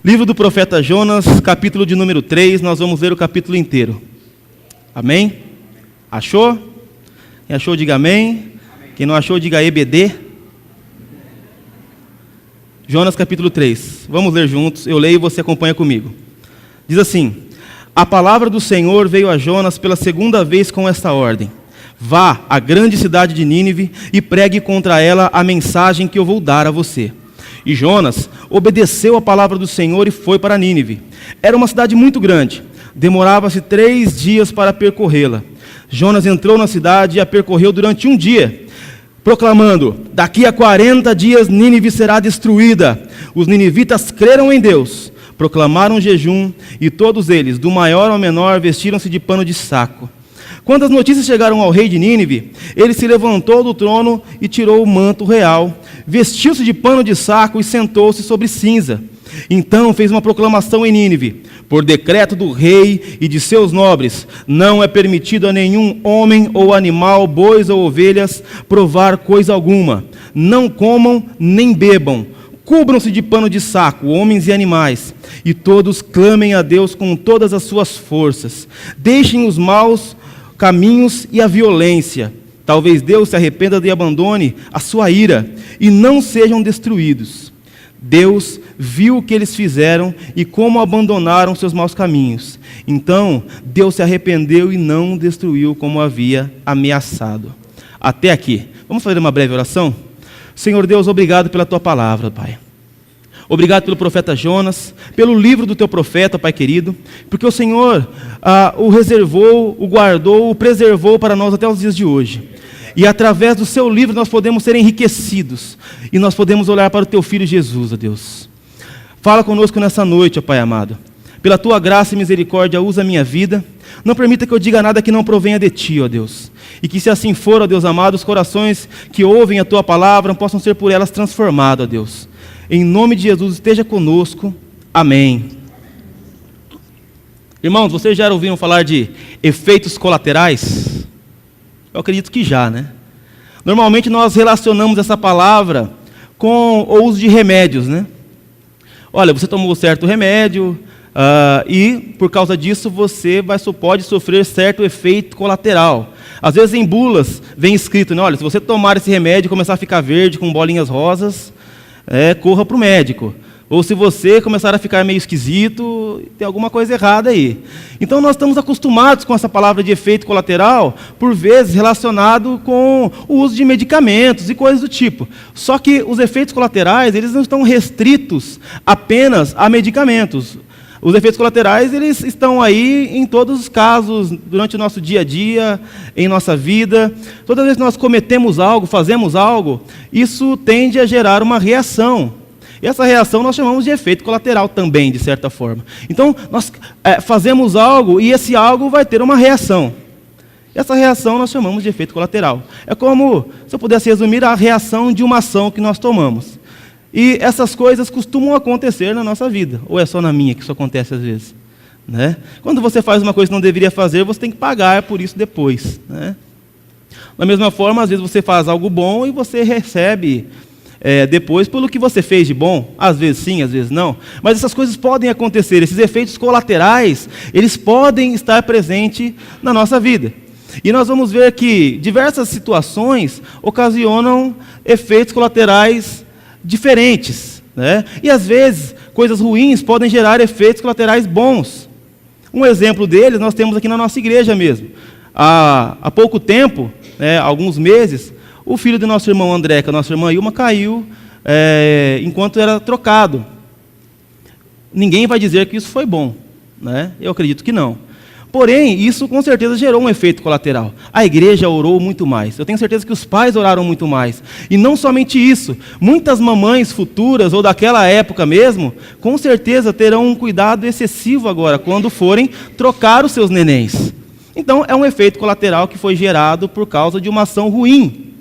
Livro do profeta Jonas, capítulo de número 3, nós vamos ler o capítulo inteiro. Amém? Achou? Quem achou, diga amém. Quem não achou, diga EBD. Jonas, capítulo 3. Vamos ler juntos, eu leio e você acompanha comigo. Diz assim: a palavra do Senhor veio a Jonas pela segunda vez com esta ordem: vá à grande cidade de Nínive e pregue contra ela a mensagem que eu vou dar a você. E Jonas obedeceu a palavra do Senhor e foi para Nínive. Era uma cidade muito grande, demorava-se 3 dias para percorrê-la. Jonas entrou na cidade e a percorreu durante um dia, proclamando: daqui a 40 dias Nínive será destruída. Os ninivitas creram em Deus, proclamaram jejum, e todos eles, do maior ao menor, vestiram-se de pano de saco. Quando as notícias chegaram ao rei de Nínive, ele se levantou do trono e tirou o manto real, vestiu-se de pano de saco e sentou-se sobre cinza. Então fez uma proclamação em Nínive: por decreto do rei e de seus nobres, não é permitido a nenhum homem ou animal, bois ou ovelhas, provar coisa alguma. Não comam nem bebam. Cubram-se de pano de saco, homens e animais, e todos clamem a Deus com todas as suas forças. Deixem os maus caminhos e a violência. Talvez Deus se arrependa e abandone a sua ira, e não sejam destruídos. Deus viu o que eles fizeram e como abandonaram seus maus caminhos. Então, Deus se arrependeu e não destruiu como havia ameaçado. Até aqui. Vamos fazer uma breve oração? Senhor Deus, obrigado pela Tua palavra, Pai. Obrigado pelo profeta Jonas, pelo livro do Teu profeta, Pai querido, porque o Senhor o reservou, o guardou, o preservou para nós até os dias de hoje. E através do Seu livro nós podemos ser enriquecidos, e nós podemos olhar para o Teu Filho Jesus, ó Deus. Fala conosco nessa noite, ó Pai amado. Pela Tua graça e misericórdia, usa a minha vida. Não permita que eu diga nada que não provenha de Ti, ó Deus. E que se assim for, ó Deus amado, os corações que ouvem a Tua palavra possam ser por elas transformados, ó Deus. Em nome de Jesus, esteja conosco. Amém. Irmãos, vocês já ouviram falar de efeitos colaterais? Eu acredito que já, né? Normalmente nós relacionamos essa palavra com o uso de remédios, né? Olha, você tomou certo remédio e por causa disso você pode sofrer certo efeito colateral. Às vezes em bulas vem escrito, né? Olha, se você tomar esse remédio e começar a ficar verde com bolinhas rosas, corra para o médico. Ou se você começar a ficar meio esquisito, tem alguma coisa errada aí. Então nós estamos acostumados com essa palavra de efeito colateral, por vezes relacionado com o uso de medicamentos e coisas do tipo. Só que os efeitos colaterais, eles não estão restritos apenas a medicamentos. Os efeitos colaterais, eles estão aí em todos os casos, durante o nosso dia a dia, em nossa vida. Toda vez que nós cometemos algo, fazemos algo, isso tende a gerar uma reação. E essa reação nós chamamos de efeito colateral também, de certa forma. Então, nós fazemos algo e esse algo vai ter uma reação. Essa reação nós chamamos de efeito colateral. É como, se eu pudesse resumir, a reação de uma ação que nós tomamos. E essas coisas costumam acontecer na nossa vida. Ou é só na minha que isso acontece às vezes? Né? Quando você faz uma coisa que não deveria fazer, você tem que pagar por isso depois. Né? Da mesma forma, às vezes você faz algo bom e você recebe depois pelo que você fez de bom. Às vezes sim, às vezes não. Mas essas coisas podem acontecer. Esses efeitos colaterais, eles podem estar presentes na nossa vida. E nós vamos ver que diversas situações ocasionam efeitos colaterais diferentes, né? E às vezes coisas ruins podem gerar efeitos colaterais bons. Um exemplo deles nós temos aqui na nossa igreja mesmo. Há pouco tempo, alguns meses, o filho do nosso irmão André, que a nossa irmã Ilma, caiu enquanto era trocado. Ninguém vai dizer que isso foi bom, né? Eu acredito que não. Porém, isso com certeza gerou um efeito colateral. A igreja orou muito mais. Eu tenho certeza que os pais oraram muito mais. E não somente isso, muitas mamães futuras, ou daquela época mesmo, com certeza terão um cuidado excessivo agora, quando forem trocar os seus nenéns. Então, é um efeito colateral que foi gerado por causa de uma ação ruim.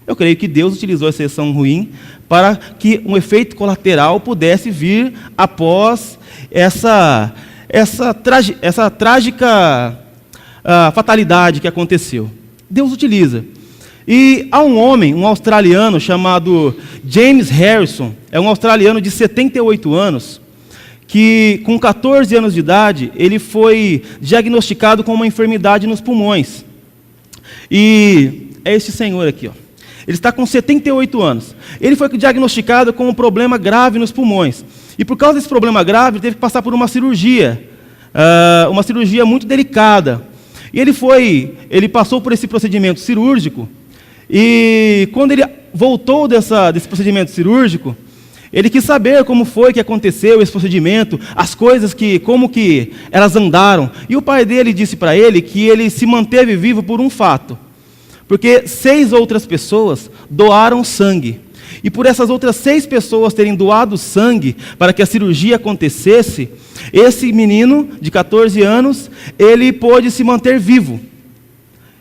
Eu creio que Deus utilizou essa ação ruim para que um efeito colateral pudesse vir após essa trágica fatalidade que aconteceu. Deus utiliza. E há um homem, um australiano chamado James Harrison, é um australiano de 78 anos, que com 14 anos de idade, ele foi diagnosticado com uma enfermidade nos pulmões. E é esse senhor aqui, ó. Ele está com 78 anos. Ele foi diagnosticado com um problema grave nos pulmões. E por causa desse problema grave, ele teve que passar por uma cirurgia muito delicada. E ele passou por esse procedimento cirúrgico, e quando ele voltou desse procedimento cirúrgico, ele quis saber como foi que aconteceu esse procedimento, as coisas como que elas andaram. E o pai dele disse para ele que ele se manteve vivo por um fato, porque 6 outras pessoas doaram sangue. E por essas outras 6 pessoas terem doado sangue para que a cirurgia acontecesse, esse menino de 14 anos, ele pôde se manter vivo.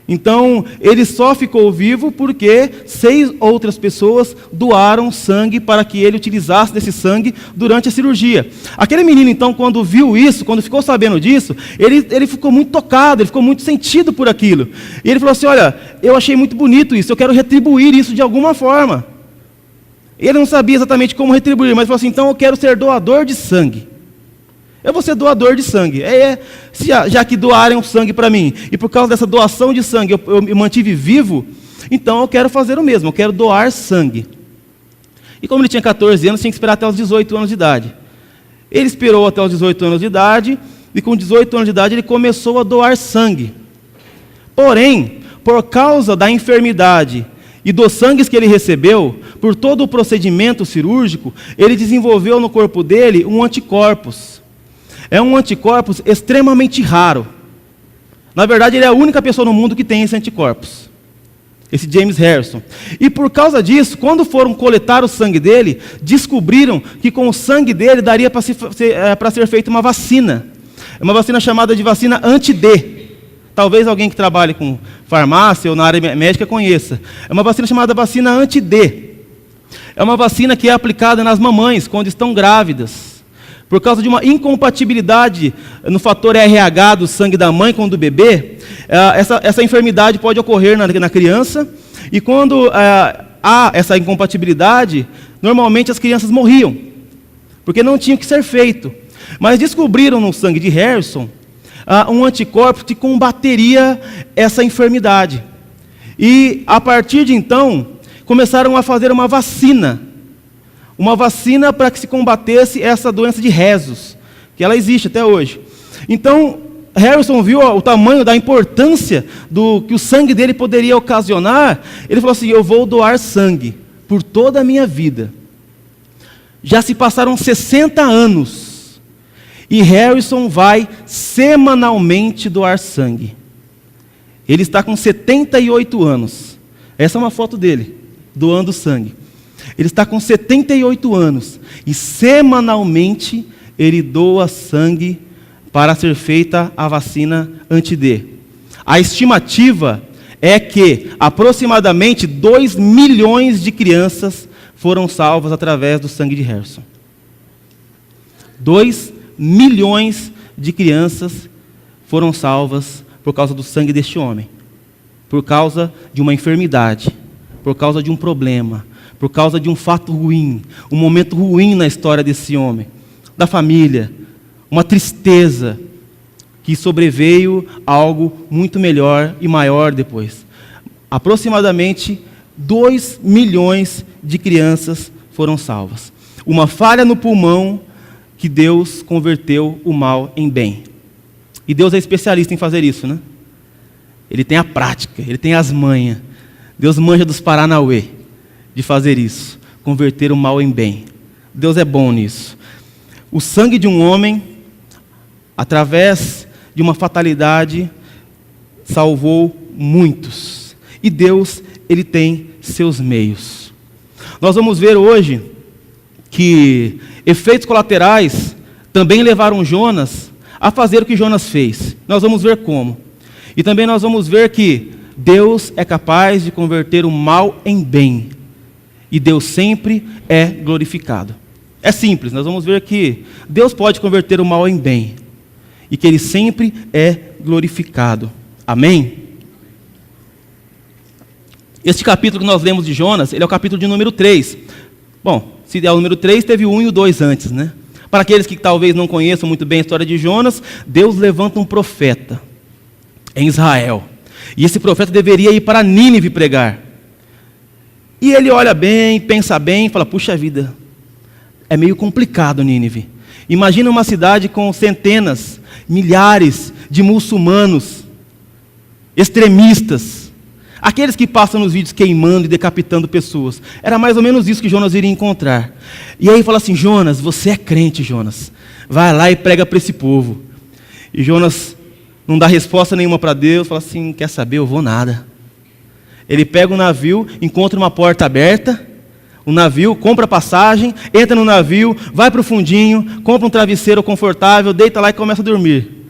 Então, ele só ficou vivo porque 6 outras pessoas doaram sangue para que ele utilizasse desse sangue durante a cirurgia. Aquele menino, então, quando viu isso, quando ficou sabendo disso, ele ficou muito tocado, ele ficou muito sentido por aquilo. E ele falou assim, olha, eu achei muito bonito isso, eu quero retribuir isso de alguma forma. Ele não sabia exatamente como retribuir, mas falou assim, então eu quero ser doador de sangue. Eu vou ser doador de sangue. Já que doaram sangue para mim, e por causa dessa doação de sangue eu me mantive vivo, então eu quero fazer o mesmo, eu quero doar sangue. E como ele tinha 14 anos, tinha que esperar até os 18 anos de idade. Ele esperou até os 18 anos de idade, e com 18 anos de idade ele começou a doar sangue. Porém, por causa da enfermidade e dos sangues que ele recebeu, por todo o procedimento cirúrgico, ele desenvolveu no corpo dele um anticorpos. É um anticorpos extremamente raro. Na verdade, ele é a única pessoa no mundo que tem esse anticorpos. Esse James Harrison. E por causa disso, quando foram coletar o sangue dele, descobriram que com o sangue dele daria para ser feita uma vacina. Uma vacina chamada de vacina anti-D. Talvez alguém que trabalhe com farmácia ou na área médica conheça. É uma vacina chamada vacina anti-D. É uma vacina que é aplicada nas mamães quando estão grávidas. Por causa de uma incompatibilidade no fator RH do sangue da mãe com o do bebê, essa enfermidade pode ocorrer na criança, e quando há essa incompatibilidade, normalmente as crianças morriam, porque não tinha o que ser feito. Mas descobriram no sangue de Harrison um anticorpo que combateria essa enfermidade. E a partir de então, começaram a fazer uma vacina para que se combatesse essa doença de Rhesus, que ela existe até hoje. Então, Harrison viu o tamanho da importância do que o sangue dele poderia ocasionar. Ele falou assim, eu vou doar sangue por toda a minha vida. Já se passaram 60 anos, e Harrison vai semanalmente doar sangue. Ele está com 78 anos. Essa é uma foto dele, doando sangue. Ele está com 78 anos e semanalmente ele doa sangue para ser feita a vacina anti-D. A estimativa é que aproximadamente 2 milhões de crianças foram salvas através do sangue de Harrison. 2 milhões de crianças foram salvas por causa do sangue deste homem, por causa de uma enfermidade, por causa de um problema, por causa de um fato ruim, um momento ruim na história desse homem, da família, uma tristeza que sobreveio a algo muito melhor e maior depois. Aproximadamente 2 milhões de crianças foram salvas. Uma falha no pulmão que Deus converteu o mal em bem. E Deus é especialista em fazer isso, né? Ele tem a prática, ele tem as manhas. Deus manja dos Paranauê de fazer isso, converter o mal em bem. Deus é bom nisso. O sangue de um homem, através de uma fatalidade, salvou muitos. E Deus, ele tem seus meios. Nós vamos ver hoje que efeitos colaterais também levaram Jonas a fazer o que Jonas fez. Nós vamos ver como. E também nós vamos ver que Deus é capaz de converter o mal em bem. E Deus sempre é glorificado. É simples, nós vamos ver que Deus pode converter o mal em bem. E que Ele sempre é glorificado. Amém? Este capítulo que nós lemos de Jonas, ele é o capítulo de número 3. Bom, se é o número 3, teve o 1 e o 2 antes, né? Para aqueles que talvez não conheçam muito bem a história de Jonas, Deus levanta um profeta em Israel. E esse profeta deveria ir para Nínive pregar. E ele olha bem, pensa bem, fala, puxa vida, é meio complicado Nínive. Imagina uma cidade com centenas, milhares de muçulmanos, extremistas, aqueles que passam nos vídeos queimando e decapitando pessoas. Era mais ou menos isso que Jonas iria encontrar. E aí fala assim, Jonas, você é crente, Jonas. Vai lá e prega para esse povo. E Jonas não dá resposta nenhuma para Deus, fala assim, quer saber, eu vou nada. Ele pega o navio, encontra uma porta aberta, o navio, compra passagem, entra no navio, vai para o fundinho, compra um travesseiro confortável, deita lá e começa a dormir.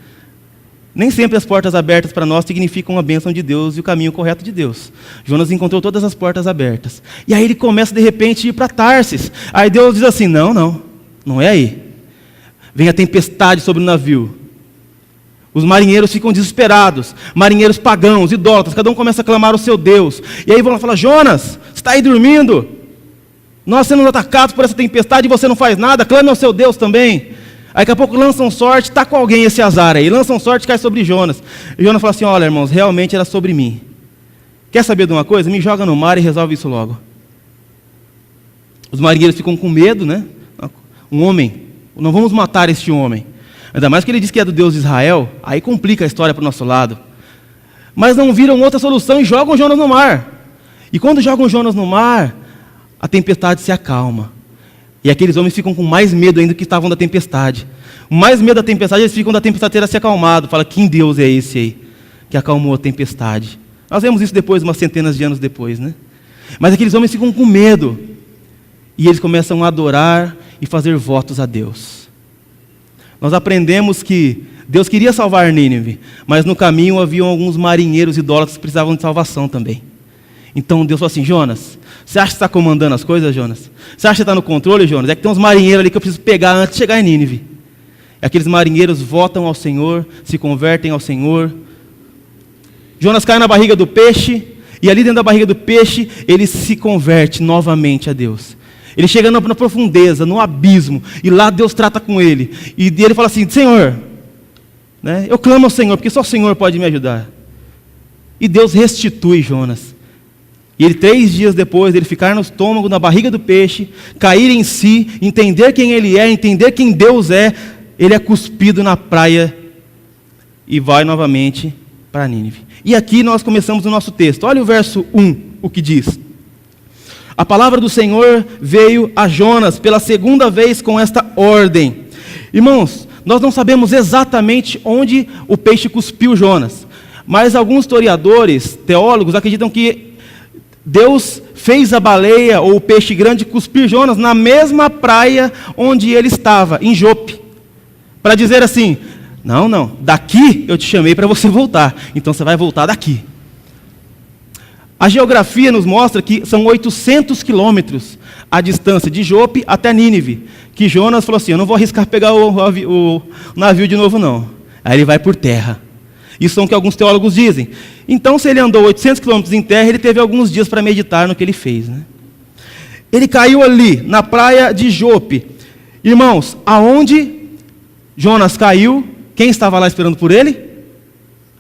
Nem sempre as portas abertas para nós significam a bênção de Deus e o caminho correto de Deus. Jonas encontrou todas as portas abertas. E aí ele começa de repente a ir para Tarsis. Aí Deus diz assim, não é aí. Vem a tempestade sobre o navio. Os marinheiros ficam desesperados, marinheiros pagãos, idólatras, cada um começa a clamar o seu Deus. E aí vão lá falar, Jonas, você está aí dormindo? Nós sendo atacados por essa tempestade e você não faz nada, clame ao seu Deus também. Aí daqui a pouco lançam sorte, está com alguém esse azar aí, lançam sorte e cai sobre Jonas. E Jonas fala assim, olha irmãos, realmente era sobre mim. Quer saber de uma coisa? Me joga no mar e resolve isso logo. Os marinheiros ficam com medo, né? Um homem, não vamos matar este homem. Ainda mais que ele diz que é do Deus de Israel, aí complica a história para o nosso lado. Mas não viram outra solução e jogam Jonas no mar. E quando jogam Jonas no mar, a tempestade se acalma. E aqueles homens ficam com mais medo ainda do que estavam da tempestade. Mais medo da tempestade, eles ficam da tempestade ter se acalmado. Fala, que Deus é esse aí, que acalmou a tempestade? Nós vemos isso depois, umas centenas de anos depois, né? Mas aqueles homens ficam com medo. E eles começam a adorar e fazer votos a Deus. Nós aprendemos que Deus queria salvar Nínive, mas no caminho haviam alguns marinheiros idólatras que precisavam de salvação também. Então Deus falou assim, Jonas, você acha que está comandando as coisas, Jonas? Você acha que está no controle, Jonas? É que tem uns marinheiros ali que eu preciso pegar antes de chegar em Nínive. E aqueles marinheiros votam ao Senhor, se convertem ao Senhor. Jonas cai na barriga do peixe, e ali dentro da barriga do peixe, ele se converte novamente a Deus. Ele chega na profundeza, no abismo, e lá Deus trata com ele. E ele fala assim, Senhor, né, eu clamo ao Senhor, porque só o Senhor pode me ajudar. E Deus restitui Jonas. E ele 3 dias depois, ele ficar no estômago, na barriga do peixe, cair em si, entender quem ele é, entender quem Deus é, ele é cuspido na praia e vai novamente para Nínive. E aqui nós começamos o nosso texto. Olha o verso 1, o que diz. A palavra do Senhor veio a Jonas pela segunda vez com esta ordem. Irmãos, nós não sabemos exatamente onde o peixe cuspiu Jonas, mas alguns historiadores, teólogos, acreditam que Deus fez a baleia ou o peixe grande cuspir Jonas na mesma praia onde ele estava, em Jope, para dizer assim, não, daqui eu te chamei para você voltar, então você vai voltar daqui. A geografia nos mostra que são 800 quilômetros a distância de Jope até Nínive, que Jonas falou assim, eu não vou arriscar pegar o navio de novo não. Aí ele vai por terra. Isso é o que alguns teólogos dizem. Então, se ele andou 800 quilômetros em terra, ele teve alguns dias para meditar no que ele fez, né? Ele caiu ali, na praia de Jope. Irmãos, aonde Jonas caiu, quem estava lá esperando por ele?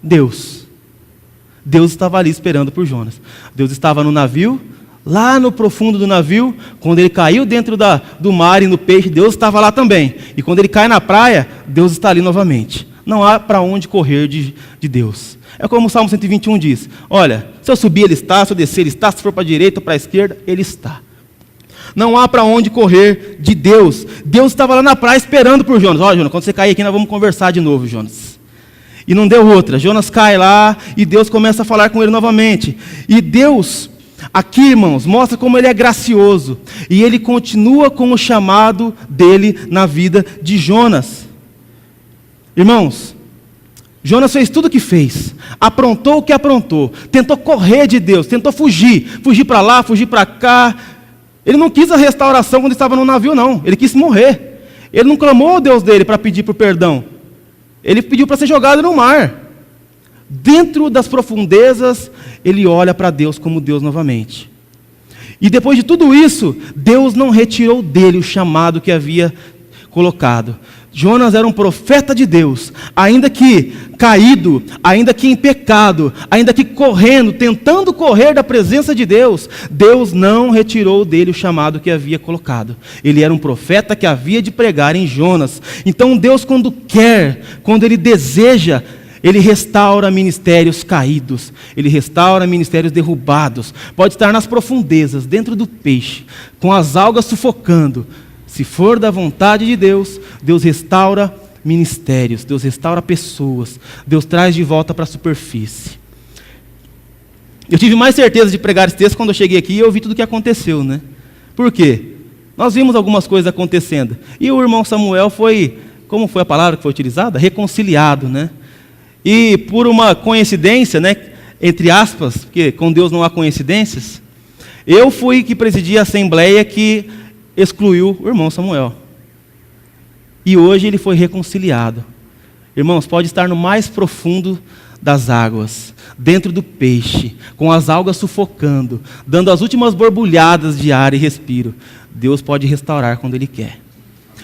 Deus. Deus estava ali esperando por Jonas. Deus estava no navio, lá no profundo do navio, quando ele caiu dentro do mar e no peixe, Deus estava lá também. E quando ele cai na praia, Deus está ali novamente. Não há para onde correr de Deus. É como o Salmo 121 diz, olha, se eu subir ele está, se eu descer ele está, se for para a direita ou para a esquerda, ele está. Não há para onde correr de Deus. Deus estava lá na praia esperando por Jonas. Olha, Jonas, quando você cair aqui, nós vamos conversar de novo, Jonas. E não deu outra. Jonas cai lá e Deus começa a falar com ele novamente. E Deus, aqui, irmãos, mostra como ele é gracioso. E ele continua com o chamado dele na vida de Jonas. Irmãos, Jonas fez tudo o que fez. Aprontou o que aprontou. Tentou correr de Deus, tentou fugir. Fugir para lá, fugir para cá. Ele não quis a restauração quando estava no navio, não. Ele quis morrer. Ele não clamou ao Deus dele para pedir por perdão. Ele pediu para ser jogado no mar. Dentro das profundezas, ele olha para Deus como Deus novamente. E depois de tudo isso, Deus não retirou dele o chamado que havia colocado. Jonas era um profeta de Deus, ainda que caído, ainda que em pecado, ainda que correndo, tentando correr da presença de Deus, Deus não retirou dele o chamado que havia colocado. Ele era um profeta que havia de pregar em Jonas. Então Deus, quando quer, quando Ele deseja, Ele restaura ministérios caídos, Ele restaura ministérios derrubados. Pode estar nas profundezas, dentro do peixe, com as algas sufocando. Se for da vontade de Deus, Deus restaura ministérios, Deus restaura pessoas, Deus traz de volta para a superfície. Eu tive mais certeza de pregar esse texto quando eu cheguei aqui e eu vi tudo o que aconteceu, né? Por quê? Nós vimos algumas coisas acontecendo. E o irmão Samuel foi, como foi a palavra que foi utilizada? Reconciliado, né? E por uma coincidência, né? Entre aspas, porque com Deus não há coincidências, eu fui que presidi a assembleia que excluiu o irmão Samuel. E hoje ele foi reconciliado. Irmãos, pode estar no mais profundo das águas, dentro do peixe, com as algas sufocando, dando as últimas borbulhadas de ar e respiro. Deus pode restaurar quando Ele quer.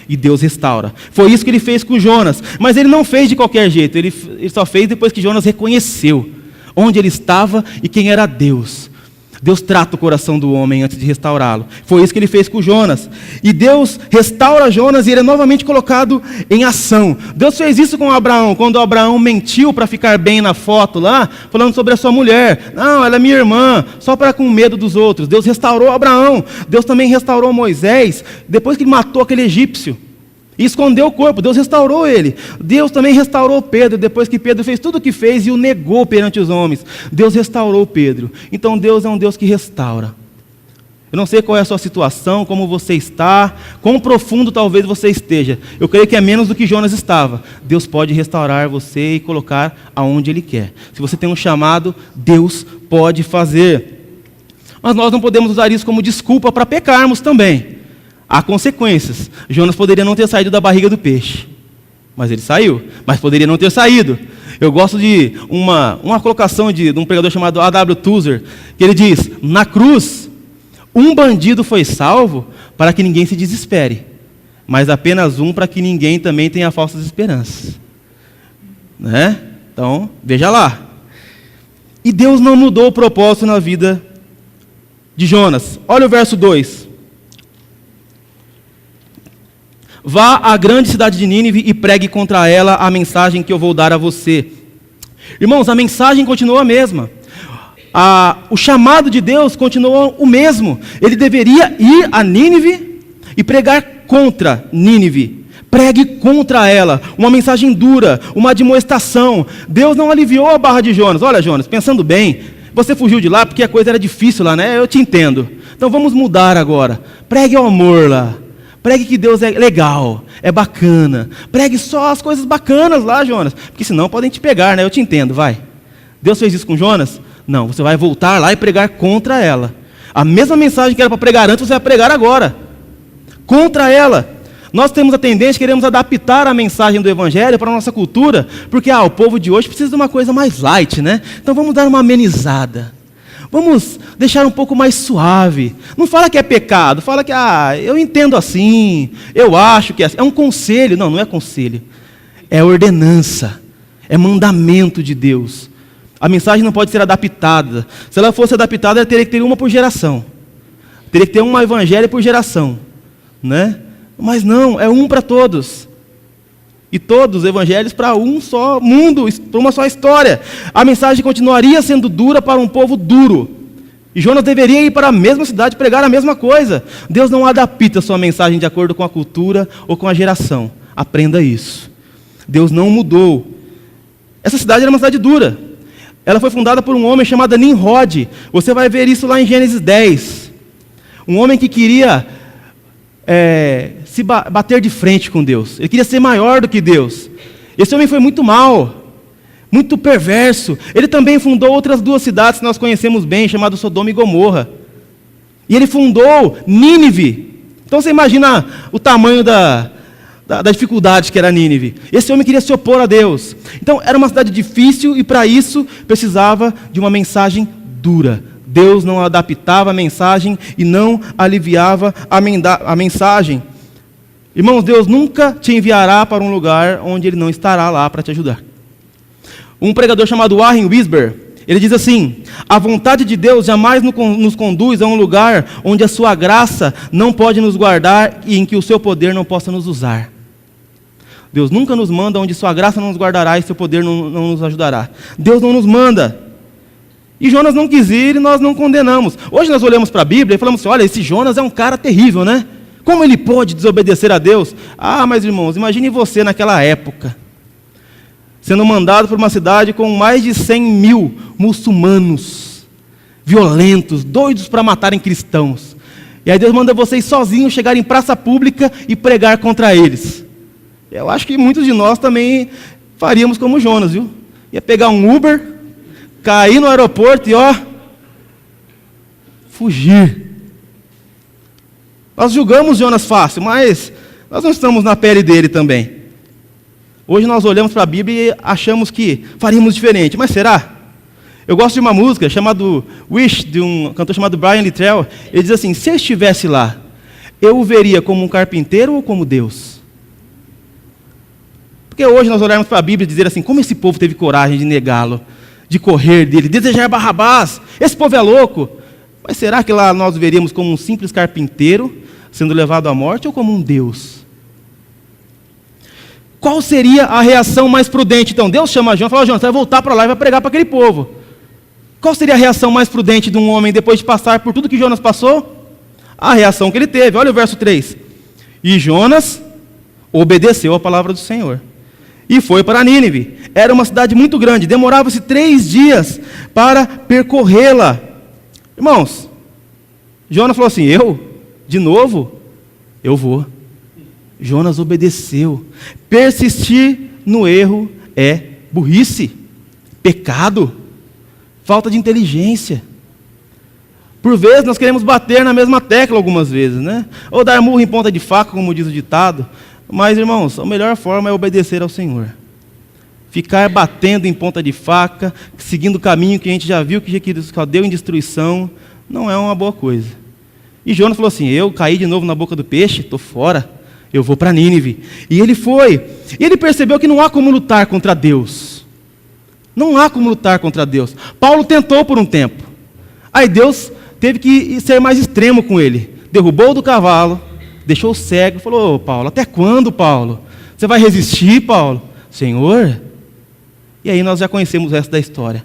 E Deus restaura. Foi isso que Ele fez com Jonas. Mas Ele não fez de qualquer jeito. Ele só fez depois que Jonas reconheceu onde ele estava e quem era Deus. Deus trata o coração do homem antes de restaurá-lo. Foi isso que Ele fez com Jonas. E Deus restaura Jonas e ele é novamente colocado em ação. Deus fez isso com Abraão, quando Abraão mentiu para ficar bem na foto lá, falando sobre a sua mulher. Não, ela é minha irmã, só para com medo dos outros. Deus restaurou Abraão. Deus também restaurou Moisés, depois que ele matou aquele egípcio. E escondeu o corpo, Deus restaurou ele. Deus também restaurou Pedro, depois que Pedro fez tudo o que fez e o negou perante os homens. Deus restaurou Pedro. Então Deus é um Deus que restaura. Eu não sei qual é a sua situação, como você está, quão profundo talvez você esteja. Eu creio que é menos do que Jonas estava. Deus pode restaurar você e colocar aonde Ele quer. Se você tem um chamado, Deus pode fazer. Mas nós não podemos usar isso como desculpa para pecarmos também. Há consequências. Jonas poderia não ter saído da barriga do peixe, mas ele saiu. Mas poderia não ter saído. Eu gosto de uma colocação de um pregador chamado A.W. Tozer, que ele diz: na cruz, um bandido foi salvo para que ninguém se desespere, mas apenas um para que ninguém também tenha falsas esperanças. Né? Então, veja lá. E Deus não mudou o propósito na vida de Jonas. Olha o verso 2. Vá à grande cidade de Nínive e pregue contra ela a mensagem que eu vou dar a você. Irmãos, a mensagem continua a mesma. O chamado de Deus continua o mesmo. Ele deveria ir a Nínive e pregar contra Nínive. Pregue contra ela, uma mensagem dura, uma admoestação. Deus não aliviou a barra de Jonas. Olha, Jonas, pensando bem, você fugiu de lá porque a coisa era difícil lá, né? Eu te entendo. Então vamos mudar agora. Pregue o amor lá. Pregue que Deus é legal, é bacana. Pregue só as coisas bacanas lá, Jonas. Porque senão podem te pegar, né? Eu te entendo, vai. Deus fez isso com Jonas? Não, você vai voltar lá e pregar contra ela. A mesma mensagem que era para pregar antes, você vai pregar agora. Contra ela. Nós temos a tendência, queremos adaptar a mensagem do Evangelho para a nossa cultura, porque o povo de hoje precisa de uma coisa mais light, né? Então vamos dar uma amenizada. Vamos deixar um pouco mais suave. Não fala que é pecado, fala que, eu entendo assim, eu acho que é assim. É um conselho. Não, não é conselho. É ordenança. É mandamento de Deus. A mensagem não pode ser adaptada. Se ela fosse adaptada, ela teria que ter uma por geração. Teria que ter um evangelho por geração. Né? Mas não, é um para todos. E todos os evangelhos para um só mundo, para uma só história. A mensagem continuaria sendo dura para um povo duro. E Jonas deveria ir para a mesma cidade pregar a mesma coisa. Deus não adapta a sua mensagem de acordo com a cultura ou com a geração. Aprenda isso. Deus não mudou. Essa cidade era uma cidade dura. Ela foi fundada por um homem chamado Nimrod. Você vai ver isso lá em Gênesis 10. Um homem que queria se bater de frente com Deus. Ele queria ser maior do que Deus. Esse homem foi muito mau, muito perverso. Ele também fundou outras duas cidades que nós conhecemos bem, chamadas Sodoma e Gomorra. E ele fundou Nínive. Então você imagina o tamanho da dificuldade que era Nínive. Esse homem queria se opor a Deus. Então era uma cidade difícil e para isso precisava de uma mensagem dura. Deus não adaptava a mensagem e não aliviava a mensagem. Irmãos, Deus nunca te enviará para um lugar onde Ele não estará lá para te ajudar. Um pregador chamado Warren Wiersbe, ele diz assim: a vontade de Deus jamais nos conduz a um lugar onde a sua graça não pode nos guardar e em que o seu poder não possa nos usar. Deus nunca nos manda onde sua graça não nos guardará e seu poder não nos ajudará. Deus não nos manda. E Jonas não quis ir e nós não condenamos. Hoje nós olhamos para a Bíblia e falamos assim: olha, esse Jonas é um cara terrível, né? Como ele pode desobedecer a Deus? Ah, mas irmãos, imagine você naquela época, sendo mandado por uma cidade com mais de 100 mil muçulmanos, violentos, doidos para matarem cristãos. E aí Deus manda vocês sozinhos chegar em praça pública e pregar contra eles. Eu acho que muitos de nós também faríamos como Jonas, viu? Ia pegar um Uber, cair no aeroporto e fugir. Nós julgamos Jonas fácil, mas nós não estamos na pele dele também. Hoje nós olhamos para a Bíblia e achamos que faríamos diferente, mas será? Eu gosto de uma música chamada Wish, de um cantor chamado Brian Littrell. Ele diz assim: se eu estivesse lá, eu o veria como um carpinteiro ou como Deus? Porque hoje nós olharmos para a Bíblia e dizer assim: como esse povo teve coragem de negá-lo, de correr dele, desejar Barrabás, esse povo é louco. Mas será que lá nós o veríamos como um simples carpinteiro, sendo levado à morte, ou como um Deus? Qual seria a reação mais prudente? Então, Deus chama Jonas e fala: Jonas, você vai voltar para lá e vai pregar para aquele povo. Qual seria a reação mais prudente de um homem depois de passar por tudo que Jonas passou? A reação que ele teve. Olha o verso 3. E Jonas obedeceu a palavra do Senhor e foi para Nínive. Era uma cidade muito grande, demorava-se 3 dias para percorrê-la. Irmãos, Jonas falou assim: de novo, eu vou. Jonas obedeceu. Persistir no erro é burrice, pecado, falta de inteligência. Por vezes nós queremos bater na mesma tecla algumas vezes, né? Ou dar murro em ponta de faca, como diz o ditado. Mas, irmãos, a melhor forma é obedecer ao Senhor. Ficar batendo em ponta de faca, seguindo o caminho que a gente já viu que só deu em destruição, não é uma boa coisa. E Jonas falou assim: eu caí de novo na boca do peixe, estou fora, eu vou para Nínive. E ele foi. E ele percebeu que não há como lutar contra Deus. Não há como lutar contra Deus. Paulo tentou por um tempo. Aí Deus teve que ser mais extremo com ele. Derrubou do cavalo, deixou o cego, falou: Paulo, até quando, Paulo? Você vai resistir, Paulo? Senhor? E aí nós já conhecemos o resto da história.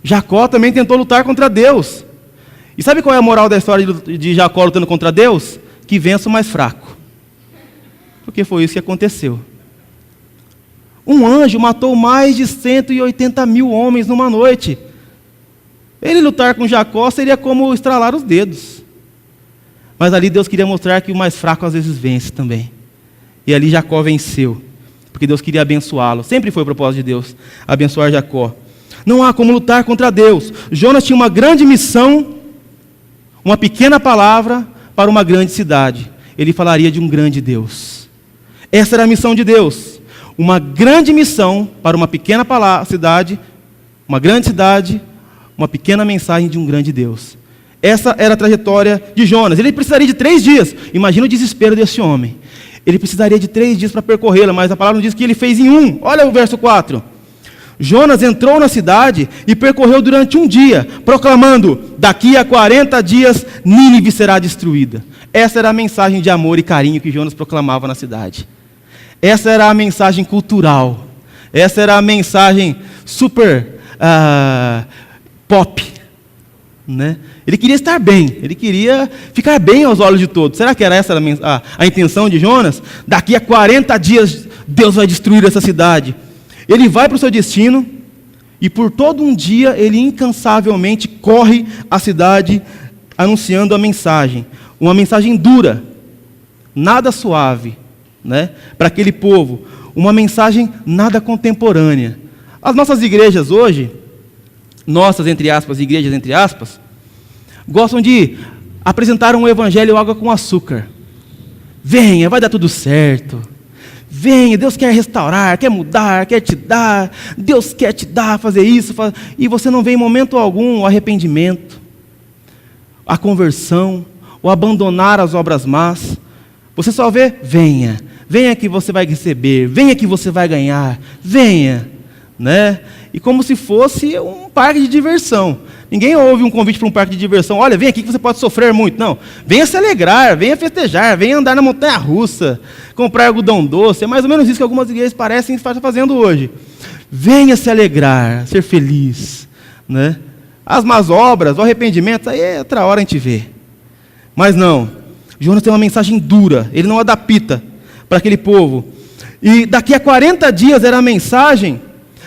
Jacó também tentou lutar contra Deus. E sabe qual é a moral da história de Jacó lutando contra Deus? Que vença o mais fraco. Porque foi isso que aconteceu. Um anjo matou mais de 180 mil homens numa noite. Ele lutar com Jacó seria como estralar os dedos. Mas ali Deus queria mostrar que o mais fraco às vezes vence também. E ali Jacó venceu. Porque Deus queria abençoá-lo. Sempre foi o propósito de Deus, abençoar Jacó. Não há como lutar contra Deus. Jonas tinha uma grande missão, uma pequena palavra para uma grande cidade. Ele falaria de um grande Deus. Essa era a missão de Deus. Uma grande missão para uma pequena cidade, uma grande cidade, uma pequena mensagem de um grande Deus. Essa era a trajetória de Jonas. Ele precisaria de 3 dias. Imagina o desespero desse homem. Ele precisaria de 3 dias para percorrê-la, mas a palavra não diz que ele fez em 1. Olha o verso 4. Jonas entrou na cidade e percorreu durante 1 dia, proclamando: daqui a 40 dias Nínive será destruída. Essa era a mensagem de amor e carinho que Jonas proclamava na cidade. Essa era a mensagem cultural. Essa era a mensagem super pop, né? Ele queria estar bem, ele queria ficar bem aos olhos de todos. Será que era essa a intenção de Jonas? Daqui a 40 dias Deus vai destruir essa cidade. Ele vai para o seu destino e por todo um dia ele incansavelmente corre a cidade anunciando a mensagem. Uma mensagem dura, nada suave, né? Para aquele povo. Uma mensagem nada contemporânea. As nossas igrejas hoje, nossas entre aspas, igrejas entre aspas, gostam de apresentar um evangelho água com açúcar. Venha, vai dar tudo certo. Venha, Deus quer restaurar, quer mudar, quer te dar. Deus quer te dar, fazer isso. E você não vê em momento algum o arrependimento, a conversão, o abandonar as obras más. Você só vê, venha, venha que você vai receber, venha que você vai ganhar, venha, né? E como se fosse um parque de diversão. Ninguém ouve um convite para um parque de diversão, olha, vem aqui que você pode sofrer muito. Não, venha se alegrar, venha festejar, venha andar na montanha-russa, comprar algodão doce. É mais ou menos isso que algumas igrejas parecem estar fazendo hoje. Venha se alegrar, ser feliz, né? As más obras, o arrependimento, aí é outra hora a gente vê. Mas não, Jonas tem uma mensagem dura, ele não adapta para aquele povo. E daqui a 40 dias era a mensagem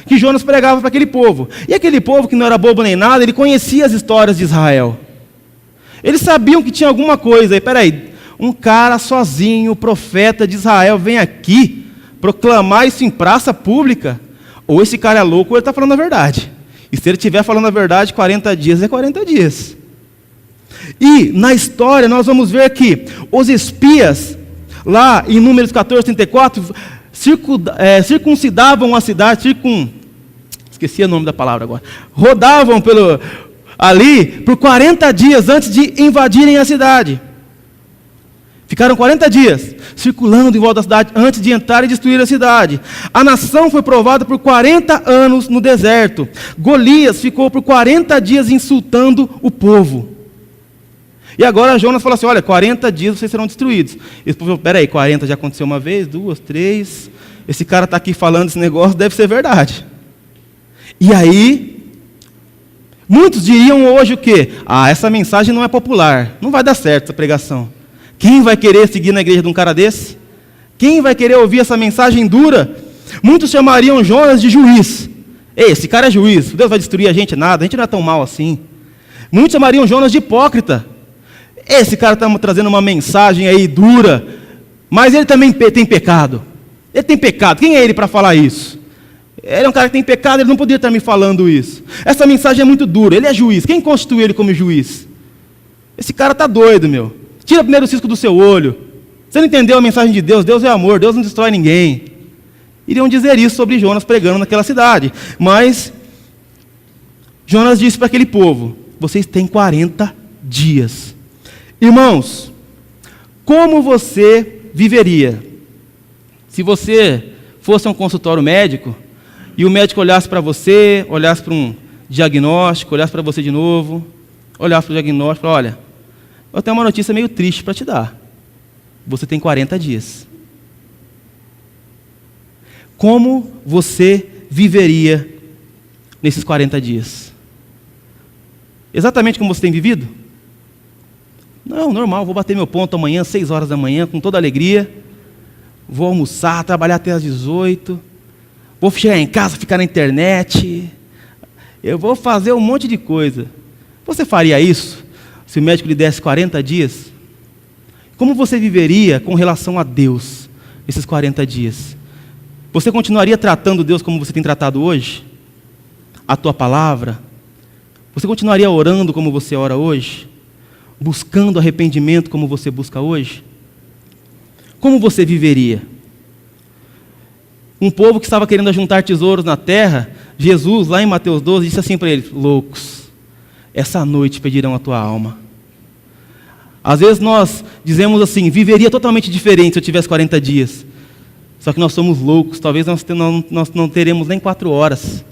que Jonas pregava para aquele povo. E aquele povo que não era bobo nem nada, ele conhecia as histórias de Israel. Eles sabiam que tinha alguma coisa. E peraí, um cara sozinho, profeta de Israel, vem aqui proclamar isso em praça pública? Ou esse cara é louco ou ele está falando a verdade. E se ele estiver falando a verdade, 40 dias é 40 dias. E na história nós vamos ver que os espias, lá em Números 14, 34, circuncidavam a cidade, esqueci o nome da palavra agora, rodavam ali por 40 dias antes de invadirem a cidade. Ficaram 40 dias circulando em volta da cidade antes de entrar e destruir a cidade. A nação foi provada por 40 anos no deserto. Golias ficou por 40 dias insultando o povo. E agora Jonas fala assim, olha, 40 dias vocês serão destruídos. E o povo falou, peraí, 40 já aconteceu uma vez, 2, 3, esse cara está aqui falando esse negócio, deve ser verdade. E aí, muitos diriam hoje o quê? Essa mensagem não é popular, não vai dar certo essa pregação. Quem vai querer seguir na igreja de um cara desse? Quem vai querer ouvir essa mensagem dura? Muitos chamariam Jonas de juiz. Ei, esse cara é juiz, Deus vai destruir a gente nada, a gente não é tão mal assim. Muitos chamariam Jonas de hipócrita. Esse cara está trazendo uma mensagem aí dura, mas ele também tem pecado. Ele tem pecado, quem é ele para falar isso? Ele é um cara que tem pecado, ele não poderia estar me falando isso. Essa mensagem é muito dura, ele é juiz, quem constitui ele como juiz? Esse cara está doido, meu. Tira primeiro o cisco do seu olho. Você não entendeu a mensagem de Deus? Deus é amor, Deus não destrói ninguém. Iriam dizer isso sobre Jonas pregando naquela cidade. Mas Jonas disse para aquele povo, vocês têm 40 dias. Irmãos, como você viveria se você fosse a um consultório médico e o médico olhasse para você, olhasse para um diagnóstico, olhasse para você de novo, olhasse para o diagnóstico e falasse, olha, eu tenho uma notícia meio triste para te dar. Você tem 40 dias. Como você viveria nesses 40 dias? Exatamente como você tem vivido? Não, normal, vou bater meu ponto amanhã, 6 horas da manhã, com toda alegria. Vou almoçar, trabalhar até às 18. Vou chegar em casa, ficar na internet. Eu vou fazer um monte de coisa. Você faria isso? Se o médico lhe desse 40 dias, como você viveria com relação a Deus nesses 40 dias? Você continuaria tratando Deus como você tem tratado hoje? A tua palavra? Você continuaria orando como você ora hoje? Buscando arrependimento como você busca hoje? Como você viveria? Um povo que estava querendo ajuntar tesouros na terra, Jesus, lá em Mateus 12, disse assim para eles, loucos, essa noite pedirão a tua alma. Às vezes nós dizemos assim, viveria totalmente diferente se eu tivesse 40 dias. Só que nós somos loucos, talvez nós não teremos nem 4 horas,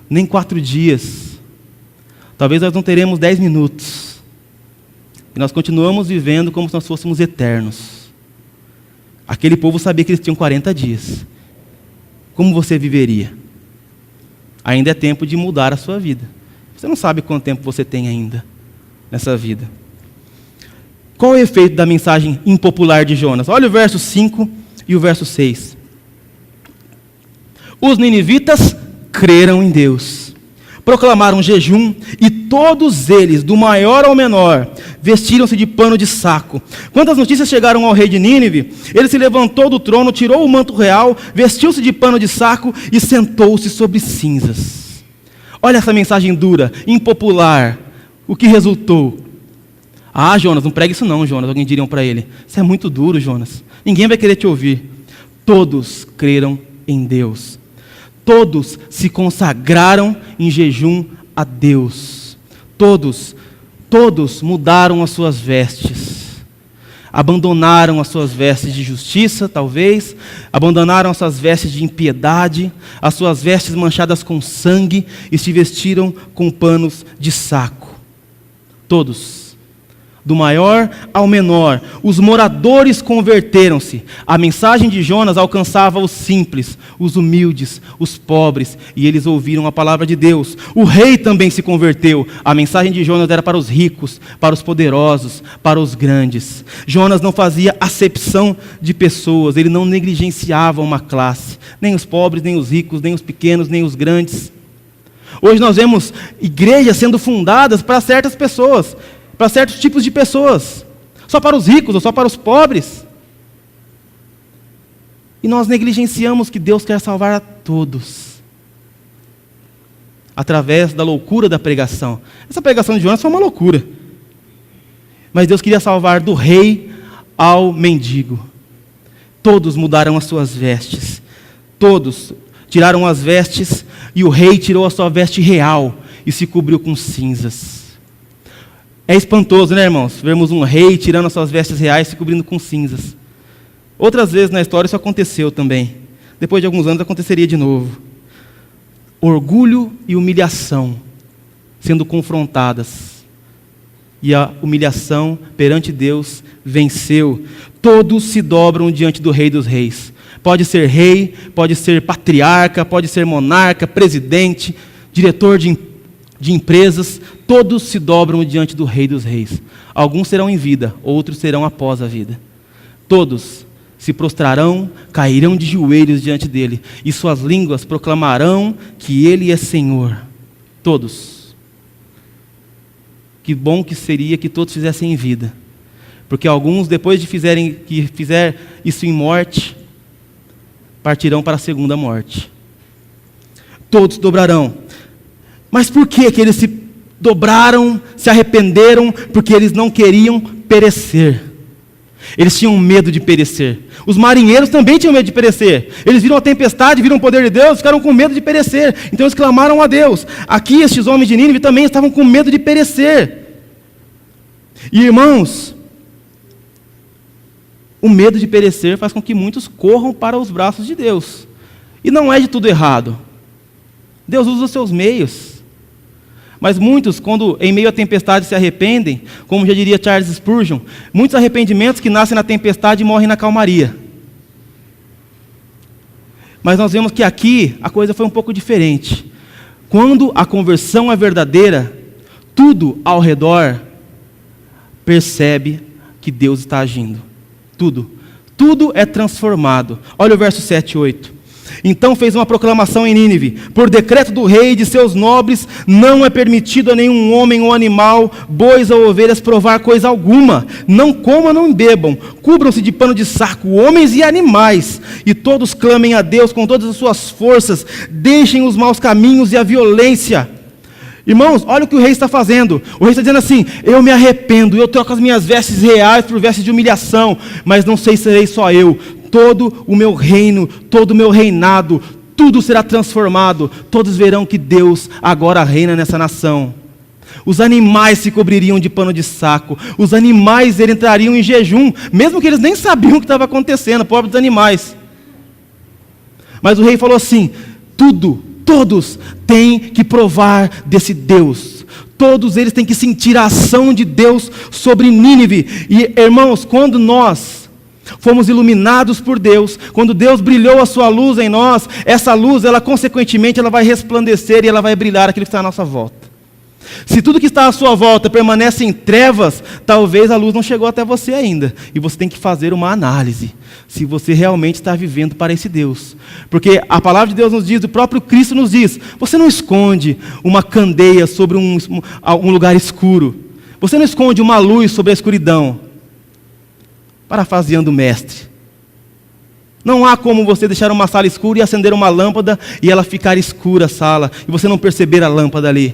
nem 4 dias. Talvez nós não teremos 10 minutos. E nós continuamos vivendo como se nós fôssemos eternos. Aquele povo sabia que eles tinham 40 dias. Como você viveria? Ainda é tempo de mudar a sua vida. Você não sabe quanto tempo você tem ainda nessa vida. Qual é o efeito da mensagem impopular de Jonas? Olha o verso 5 e o verso 6. Os ninivitas creram em Deus, proclamaram jejum, e todos eles, do maior ao menor, vestiram-se de pano de saco. Quando as notícias chegaram ao rei de Nínive, ele se levantou do trono, tirou o manto real, vestiu-se de pano de saco e sentou-se sobre cinzas. Olha essa mensagem dura, impopular. O que resultou? Jonas, não pregue isso não, Jonas. Alguém diriam para ele. Isso é muito duro, Jonas. Ninguém vai querer te ouvir. Todos creram em Deus. Todos se consagraram em jejum a Deus. Todos mudaram as suas vestes. Abandonaram as suas vestes de justiça, talvez, abandonaram as suas vestes de impiedade, as suas vestes manchadas com sangue, e se vestiram com panos de saco. Todos, do maior ao menor, os moradores converteram-se. A mensagem de Jonas alcançava os simples, os humildes, os pobres, e eles ouviram a palavra de Deus. O rei também se converteu. A mensagem de Jonas era para os ricos, para os poderosos, para os grandes. Jonas não fazia acepção de pessoas, ele não negligenciava uma classe, nem os pobres, nem os ricos, nem os pequenos, nem os grandes. Hoje nós vemos igrejas sendo fundadas para certas pessoas, para certos tipos de pessoas, só para os ricos ou só para os pobres. E nós negligenciamos que Deus quer salvar a todos, através da loucura da pregação. Essa pregação de Jonas foi uma loucura, mas Deus queria salvar do rei ao mendigo. Todos mudaram as suas vestes, todos tiraram as vestes, e o rei tirou a sua veste real e se cobriu com cinzas. É espantoso, né, irmãos? Vermos um rei tirando as suas vestes reais e se cobrindo com cinzas. Outras vezes na história isso aconteceu também. Depois de alguns anos aconteceria de novo. Orgulho e humilhação sendo confrontadas. E a humilhação perante Deus venceu. Todos se dobram diante do Rei dos Reis. Pode ser rei, pode ser patriarca, pode ser monarca, presidente, diretor de empresas, todos se dobram diante do Rei dos Reis. Alguns serão em vida, outros serão após a vida. Todos se prostrarão, cairão de joelhos diante dele, e suas línguas proclamarão que ele é Senhor. Todos. Que bom que seria que todos fizessem em vida, porque alguns, depois de fizer isso em morte, partirão para a segunda morte. Todos dobrarão. Mas por que eles se dobraram, se arrependeram? Porque eles não queriam perecer. Eles tinham medo de perecer. Os marinheiros também tinham medo de perecer. Eles viram a tempestade, viram o poder de Deus, ficaram com medo de perecer. Então eles clamaram a Deus. Aqui estes homens de Nínive também estavam com medo de perecer. E irmãos, o medo de perecer faz com que muitos corram para os braços de Deus. E não é de tudo errado. Deus usa os seus meios. Mas muitos, quando em meio à tempestade se arrependem, como já diria Charles Spurgeon, muitos arrependimentos que nascem na tempestade morrem na calmaria. Mas nós vemos que aqui a coisa foi um pouco diferente. Quando a conversão é verdadeira, tudo ao redor percebe que Deus está agindo. Tudo é transformado. Olha o verso 7 e 8. Então fez uma proclamação em Nínive: por decreto do rei e de seus nobres, não é permitido a nenhum homem ou animal, bois ou ovelhas, provar coisa alguma. Não comam, não bebam, cubram-se de pano de saco, homens e animais, e todos clamem a Deus com todas as suas forças, deixem os maus caminhos e a violência. Irmãos, olha o que o rei está fazendo. O rei está dizendo assim: eu me arrependo, eu troco as minhas vestes reais por vestes de humilhação, mas não sei se serei só eu. Todo o meu reino, todo o meu reinado, tudo será transformado. Todos verão que Deus agora reina nessa nação. Os animais se cobririam de pano de saco. Os animais entrariam em jejum, mesmo que eles nem sabiam o que estava acontecendo, pobres animais. Mas o rei falou assim: todos têm que provar desse Deus. Todos eles têm que sentir a ação de Deus sobre Nínive. E irmãos, quando nós fomos iluminados por Deus, quando Deus brilhou a sua luz em nós, essa luz, ela consequentemente, ela vai resplandecer e ela vai brilhar aquilo que está à nossa volta. Se tudo que está à sua volta permanece em trevas, talvez a luz não chegou até você ainda. E você tem que fazer uma análise, se você realmente está vivendo para esse Deus. Porque a palavra de Deus nos diz, o próprio Cristo nos diz: você não esconde uma candeia sobre um lugar escuro. Você não esconde uma luz sobre a escuridão. Parafraseando o mestre, não há como você deixar uma sala escura e acender uma lâmpada e ela ficar escura a sala, e você não perceber a lâmpada ali.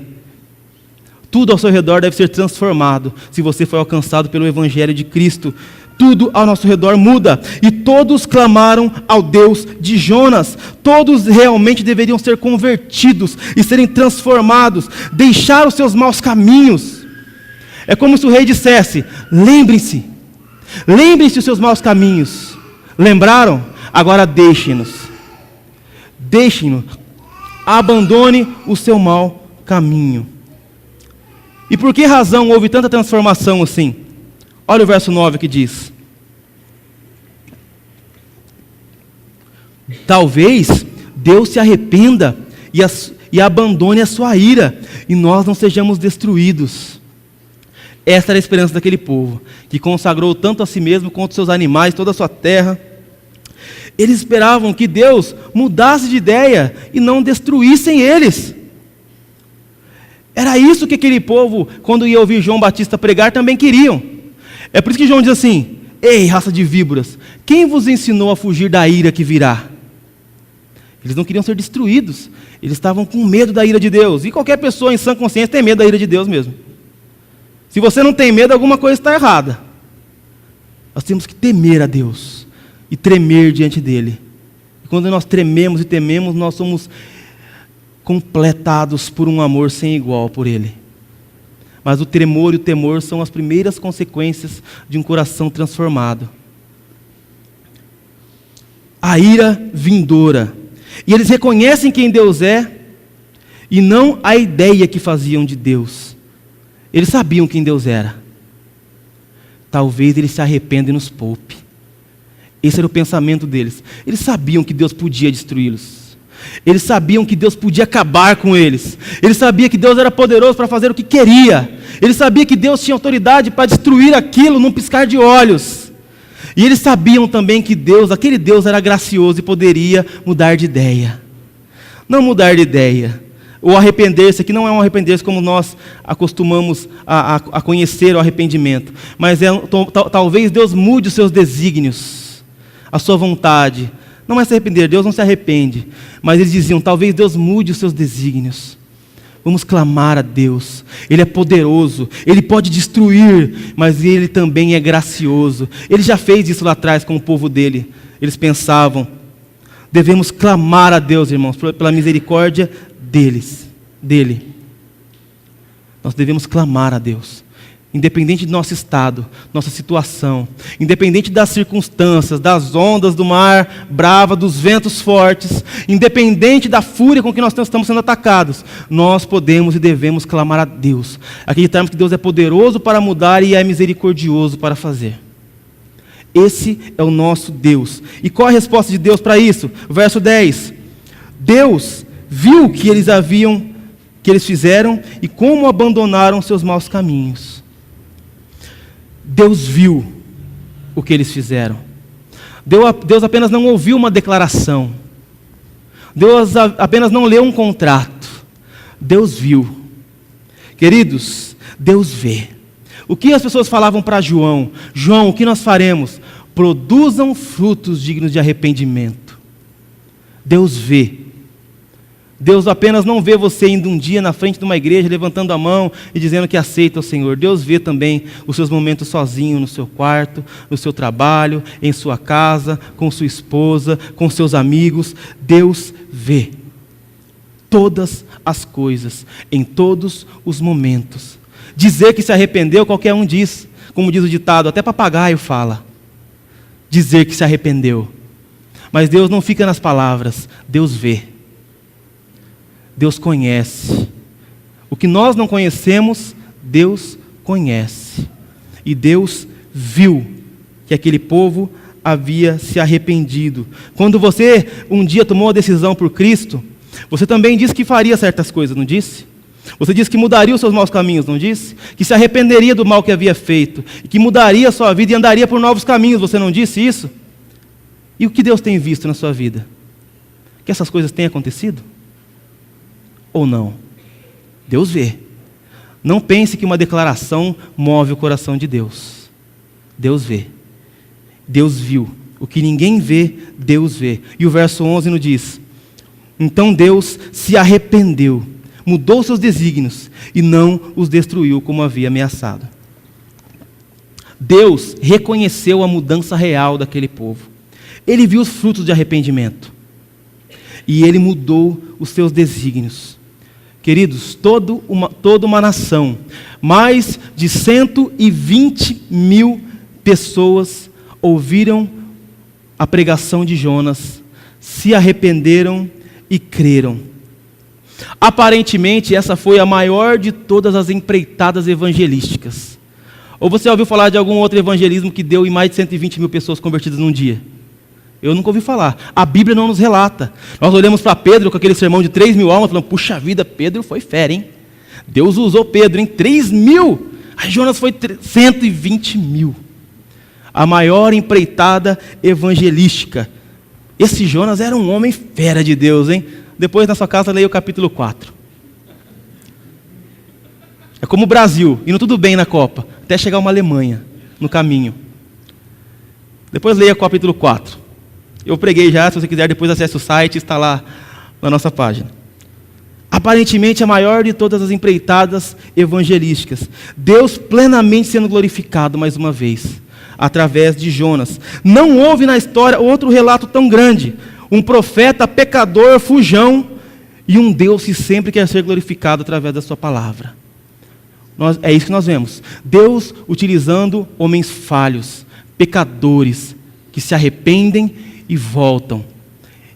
Tudo ao seu redor deve ser transformado, se você foi alcançado pelo Evangelho de Cristo. Tudo ao nosso redor muda, e todos clamaram ao Deus de Jonas. Todos realmente deveriam ser convertidos e serem transformados, deixar os seus maus caminhos. É como se o rei dissesse: lembrem-se, Lembrem-se dos seus maus caminhos. Lembraram? Agora deixem-nos. Deixem-nos. Abandone o seu mau caminho. E por que razão houve tanta transformação assim? Olha o verso 9 que diz: talvez Deus se arrependa e abandone a sua ira, e nós não sejamos destruídos. Esta era a esperança daquele povo, que consagrou tanto a si mesmo quanto seus animais, toda a sua terra. Eles esperavam que Deus mudasse de ideia e não destruíssem eles. Era isso que aquele povo, quando ia ouvir João Batista pregar, também queriam. É por isso que João diz assim: ei, raça de víboras, quem vos ensinou a fugir da ira que virá? Eles não queriam ser destruídos, eles estavam com medo da ira de Deus. E qualquer pessoa em sã consciência tem medo da ira de Deus mesmo. Se você não tem medo, alguma coisa está errada. Nós temos que temer a Deus e tremer diante dEle. E quando nós trememos e tememos, nós somos completados por um amor sem igual por Ele. Mas o tremor e o temor são as primeiras consequências de um coração transformado. A ira vindoura. E eles reconhecem quem Deus é e não a ideia que faziam de Deus. Eles sabiam quem Deus era. Talvez eles se arrependam e nos poupe. Esse era o pensamento deles. Eles sabiam que Deus podia destruí-los. Eles sabiam que Deus podia acabar com eles. Eles sabiam que Deus era poderoso para fazer o que queria. Eles sabiam que Deus tinha autoridade para destruir aquilo num piscar de olhos. E eles sabiam também que Deus, aquele Deus era gracioso e poderia mudar de ideia. Não mudar de ideia. O arrepender-se aqui não é um arrepender-se como nós acostumamos a conhecer o arrependimento. Mas talvez Deus mude os seus desígnios, a sua vontade. Não é se arrepender, Deus não se arrepende. Mas eles diziam, talvez Deus mude os seus desígnios. Vamos clamar a Deus. Ele é poderoso, Ele pode destruir, mas Ele também é gracioso. Ele já fez isso lá atrás com o povo dele. Eles pensavam, devemos clamar a Deus, irmãos, pela misericórdia dele. Nós devemos clamar a Deus. Independente do nosso estado, nossa situação, independente das circunstâncias, das ondas do mar brava, dos ventos fortes, independente da fúria com que nós estamos sendo atacados, nós podemos e devemos clamar a Deus. Acreditarmos que Deus é poderoso para mudar e é misericordioso para fazer. Esse é o nosso Deus. E qual a resposta de Deus para isso? Verso 10. Deus viu que eles fizeram e como abandonaram seus maus caminhos. Deus viu o que eles fizeram. Deus apenas não ouviu uma declaração. Deus apenas não leu um contrato. Deus viu. Queridos, Deus vê. O que as pessoas falavam para João? João, o que nós faremos? Produzam frutos dignos de arrependimento. Deus vê. Deus apenas não vê você indo um dia na frente de uma igreja, levantando a mão e dizendo que aceita o Senhor. Deus vê também os seus momentos sozinho no seu quarto, no seu trabalho, em sua casa, com sua esposa, com seus amigos. Deus vê todas as coisas, em todos os momentos. Dizer que se arrependeu, qualquer um diz, como diz o ditado, até papagaio fala. Dizer que se arrependeu. Mas Deus não fica nas palavras, Deus vê. Deus conhece. O que nós não conhecemos, Deus conhece. E Deus viu que aquele povo havia se arrependido. Quando você um dia tomou a decisão por Cristo, você também disse que faria certas coisas, não disse? Você disse que mudaria os seus maus caminhos, não disse? Que se arrependeria do mal que havia feito. E que mudaria a sua vida e andaria por novos caminhos, você não disse isso? E o que Deus tem visto na sua vida? Que essas coisas têm acontecido? Ou não? Deus vê. Não pense que uma declaração move o coração de Deus. Deus vê. Deus viu. O que ninguém vê, Deus vê. E o verso 11 nos diz: então Deus se arrependeu, mudou seus desígnios e não os destruiu como havia ameaçado. Deus reconheceu a mudança real daquele povo. Ele viu os frutos de arrependimento. E Ele mudou os seus desígnios. Queridos, toda uma nação, mais de 120 mil pessoas ouviram a pregação de Jonas, se arrependeram e creram. Aparentemente, essa foi a maior de todas as empreitadas evangelísticas. Ou você ouviu falar de algum outro evangelismo que deu em mais de 120 mil pessoas convertidas num dia? Eu nunca ouvi falar. A Bíblia não nos relata. Nós olhamos para Pedro com aquele sermão de 3.000 almas, falando, puxa vida, Pedro foi fera, hein? Deus usou Pedro em 3.000. Aí Jonas foi 120 mil. A maior empreitada evangelística. Esse Jonas era um homem fera de Deus, hein? Depois na sua casa leia o capítulo 4. É como o Brasil, indo tudo bem na Copa, até chegar uma Alemanha no caminho. Depois leia o capítulo 4. Eu preguei já, se você quiser depois acesse o site, está lá na nossa página. Aparentemente a maior de todas as empreitadas evangelísticas. Deus plenamente sendo glorificado mais uma vez, através de Jonas. Não houve na história outro relato tão grande. Um profeta pecador, fujão, e um Deus que sempre quer ser glorificado através da sua palavra. É isso que nós vemos. Deus utilizando homens falhos, pecadores, que se arrependem e voltam.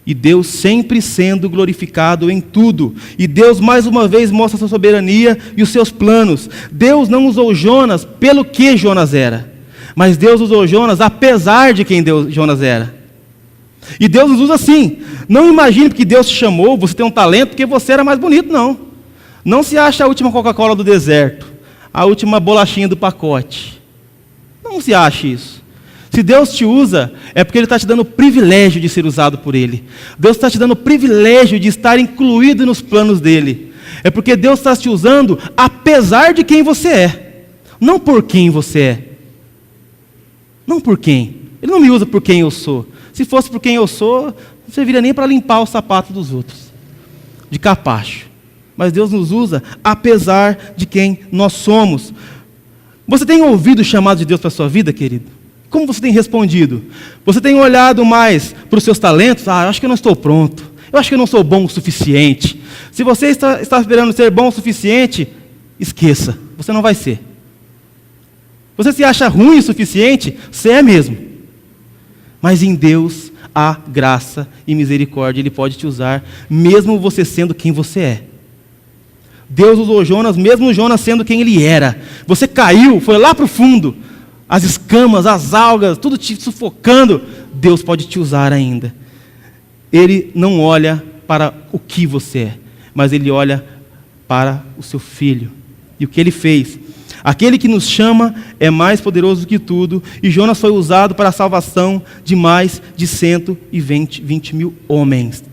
E Deus sempre sendo glorificado em tudo. E Deus mais uma vez mostra a sua soberania e os seus planos. Deus não usou Jonas pelo que Jonas era, mas Deus usou Jonas apesar de quem Jonas era. E Deus nos usa assim. Não imagine que Deus te chamou, você tem um talento, porque você era mais bonito, não. Não se acha a última Coca-Cola do deserto, a última bolachinha do pacote. Não se ache isso. Se Deus te usa, é porque Ele está te dando o privilégio de ser usado por Ele. Deus está te dando o privilégio de estar incluído nos planos dEle. É porque Deus está te usando apesar de quem você é. Não por quem você é. Não por quem. Ele não me usa por quem eu sou. Se fosse por quem eu sou, não serviria nem para limpar o sapato dos outros. De capacho. Mas Deus nos usa apesar de quem nós somos. Você tem ouvido o chamado de Deus para a sua vida, querido? Como você tem respondido? Você tem olhado mais para os seus talentos? Eu acho que eu não estou pronto. Eu acho que eu não sou bom o suficiente. Se você está esperando ser bom o suficiente, esqueça, você não vai ser. Você se acha ruim o suficiente? Você é mesmo. Mas em Deus há graça e misericórdia. Ele pode te usar, mesmo você sendo quem você é. Deus usou Jonas, mesmo Jonas sendo quem ele era. Você caiu, foi lá para o fundo. As escamas, as algas, tudo te sufocando. Deus pode te usar ainda. Ele não olha para o que você é, mas Ele olha para o seu filho. E o que Ele fez. Aquele que nos chama é mais poderoso que tudo. E Jonas foi usado para a salvação de mais de 120 mil homens.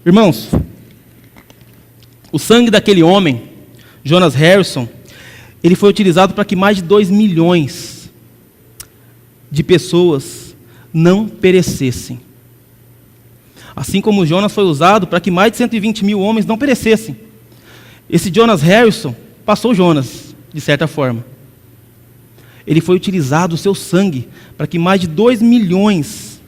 Irmãos, o sangue daquele homem, Jonas Harrison, ele foi utilizado para que mais de 2 milhões de pessoas não perecessem. Assim como Jonas foi usado para que mais de 120 mil homens não perecessem. Esse Jonas Harrison passou Jonas, de certa forma. Ele foi utilizado o seu sangue para que mais de 2 milhões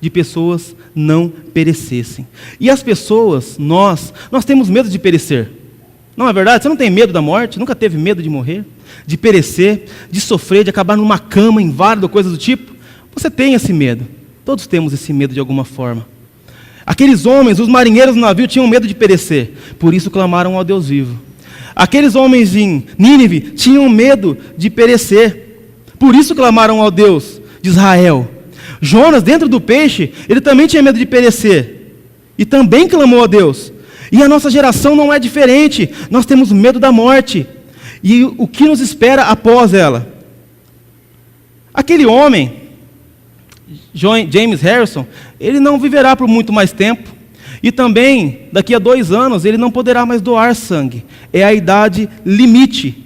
de pessoas não perecessem. E as pessoas, nós temos medo de perecer. Não é verdade? Você não tem medo da morte? Nunca teve medo de morrer? De perecer? De sofrer? De acabar numa cama inválida, coisas do tipo? Você tem esse medo. Todos temos esse medo de alguma forma. Aqueles homens, os marinheiros do navio, tinham medo de perecer. Por isso clamaram ao Deus vivo. Aqueles homens em Nínive tinham medo de perecer. Por isso clamaram ao Deus de Israel. Jonas, dentro do peixe, ele também tinha medo de perecer. E também clamou a Deus. E a nossa geração não é diferente. Nós temos medo da morte. E o que nos espera após ela? Aquele homem, James Harrison, ele não viverá por muito mais tempo. E também, daqui a 2 anos, ele não poderá mais doar sangue. É a idade limite